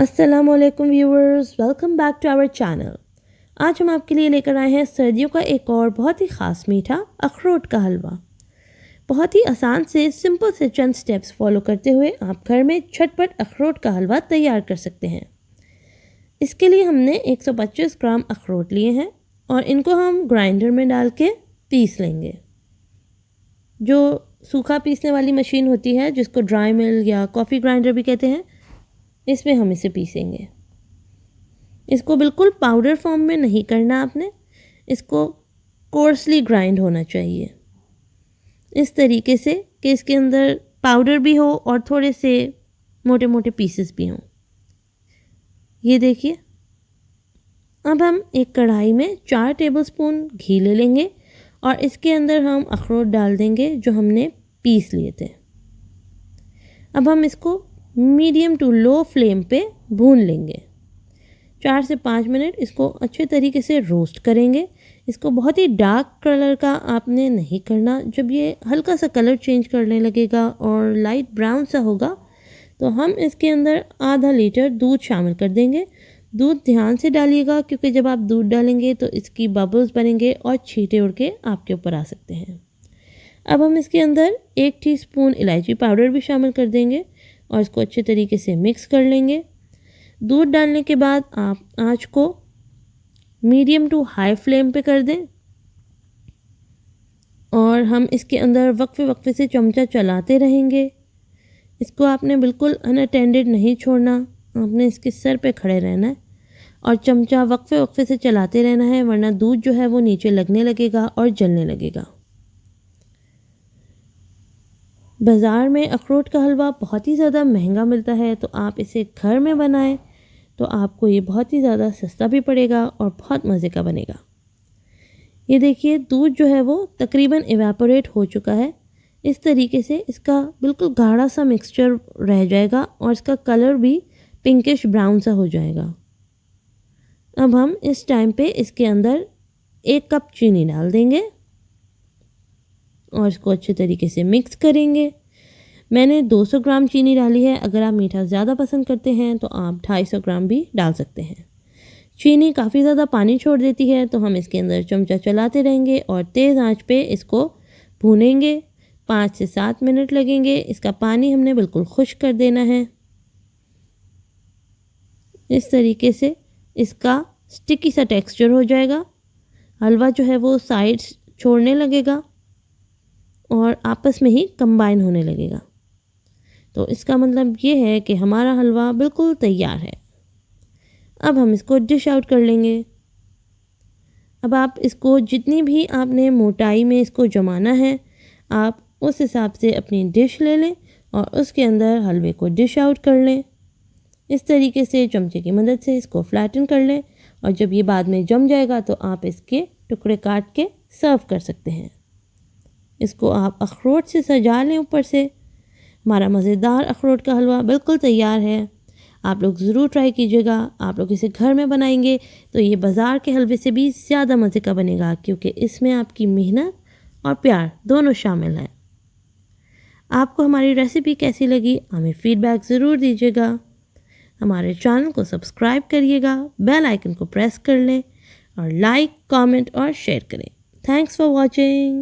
अस्सलामुअलैकुम viewers, welcome back to our channel. आज हम आपके लिए लेकर आए हैं सर्दियों का एक और बहुत ही ख़ास मीठा अखरोट का हलवा। बहुत ही आसान से सिंपल से चंद स्टेप्स फॉलो करते हुए आप घर में झटपट अखरोट का हलवा तैयार कर सकते हैं। इसके लिए हमने 125 ग्राम अखरोट लिए हैं और इनको हम ग्राइंडर में डाल के पीस लेंगे। जो सूखा पीसने वाली मशीन होती है, जिसको ड्राई मिल या कॉफ़ी ग्राइंडर भी कहते हैं, इसमें हम इसे पीसेंगे। इसको बिल्कुल पाउडर फॉर्म में नहीं करना आपने, इसको कोर्सली ग्राइंड होना चाहिए इस तरीके से कि इसके अंदर पाउडर भी हो और थोड़े से मोटे मोटे पीसेस भी हों। ये देखिए, अब हम एक कढ़ाई में 4 टेबलस्पून घी ले लेंगे और इसके अंदर हम अखरोट डाल देंगे जो हमने पीस लिए थे। अब हम इसको मीडियम टू लो फ्लेम पे भून लेंगे। 4 से 5 मिनट इसको अच्छे तरीके से रोस्ट करेंगे। इसको बहुत ही डार्क कलर का आपने नहीं करना। जब ये हल्का सा कलर चेंज करने लगेगा और लाइट ब्राउन सा होगा तो हम इसके अंदर आधा लीटर दूध शामिल कर देंगे। दूध ध्यान से डालिएगा, क्योंकि जब आप दूध डालेंगे तो इसकी बबल्स बनेंगे और छींटे उड़ के आपके ऊपर आ सकते हैं। अब हम इसके अंदर 1 टीस्पून इलायची पाउडर भी शामिल कर देंगे और इसको अच्छे तरीके से मिक्स कर लेंगे। दूध डालने के बाद आप आंच को मीडियम टू हाई फ्लेम पे कर दें और हम इसके अंदर वक्फे वक्फे से चमचा चलाते रहेंगे। इसको आपने बिल्कुल अनअटेंडेड नहीं छोड़ना, आपने इसके सर पे खड़े रहना है और चमचा वक्फे वक्फे से चलाते रहना है, वरना दूध जो है वो नीचे लगने लगेगा और जलने लगेगा। बाज़ार में अखरोट का हलवा बहुत ही ज़्यादा महंगा मिलता है, तो आप इसे घर में बनाएं तो आपको ये बहुत ही ज़्यादा सस्ता भी पड़ेगा और बहुत मज़े का बनेगा। ये देखिए, दूध जो है वो तकरीबन इवेपोरेट हो चुका है। इस तरीके से इसका बिल्कुल गाढ़ा सा मिक्सचर रह जाएगा और इसका कलर भी पिंकिश ब्राउन सा हो जाएगा। अब हम इस टाइम पे इसके अंदर 1 कप चीनी डाल देंगे और इसको अच्छे तरीके से मिक्स करेंगे। मैंने 200 ग्राम चीनी डाली है। अगर आप मीठा ज़्यादा पसंद करते हैं तो आप 250 ग्राम भी डाल सकते हैं। चीनी काफ़ी ज़्यादा पानी छोड़ देती है, तो हम इसके अंदर चमचा चलाते रहेंगे और तेज़ आंच पे इसको भूनेंगे। 5 से 7 मिनट लगेंगे। इसका पानी हमने बिल्कुल खुश्क कर देना है। इस तरीके से इसका स्टिकी सा टेक्सचर हो जाएगा। हलवा जो है वो साइड्स छोड़ने लगेगा और आपस में ही कंबाइन होने लगेगा। तो इसका मतलब ये है कि हमारा हलवा बिल्कुल तैयार है। अब हम इसको डिश आउट कर लेंगे। अब आप इसको जितनी भी आपने मोटाई में इसको जमाना है, आप उस हिसाब से अपनी डिश ले लें और उसके अंदर हलवे को डिश आउट कर लें। इस तरीके से चमचे की मदद से इसको फ्लैटन कर लें और जब ये बाद में जम जाएगा तो आप इसके टुकड़े काट के सर्व कर सकते हैं। इसको आप अखरोट से सजा लें ऊपर से। हमारा मज़ेदार अखरोट का हलवा बिल्कुल तैयार है। आप लोग ज़रूर ट्राई कीजिएगा। आप लोग इसे घर में बनाएंगे तो ये बाज़ार के हलवे से भी ज़्यादा मज़े का बनेगा, क्योंकि इसमें आपकी मेहनत और प्यार दोनों शामिल हैं। आपको हमारी रेसिपी कैसी लगी, हमें फ़ीडबैक ज़रूर दीजिएगा। हमारे चैनल को सब्सक्राइब करिएगा, बेल आइकन को प्रेस कर लें और लाइक, कमेंट और शेयर करें। Thanks for watching.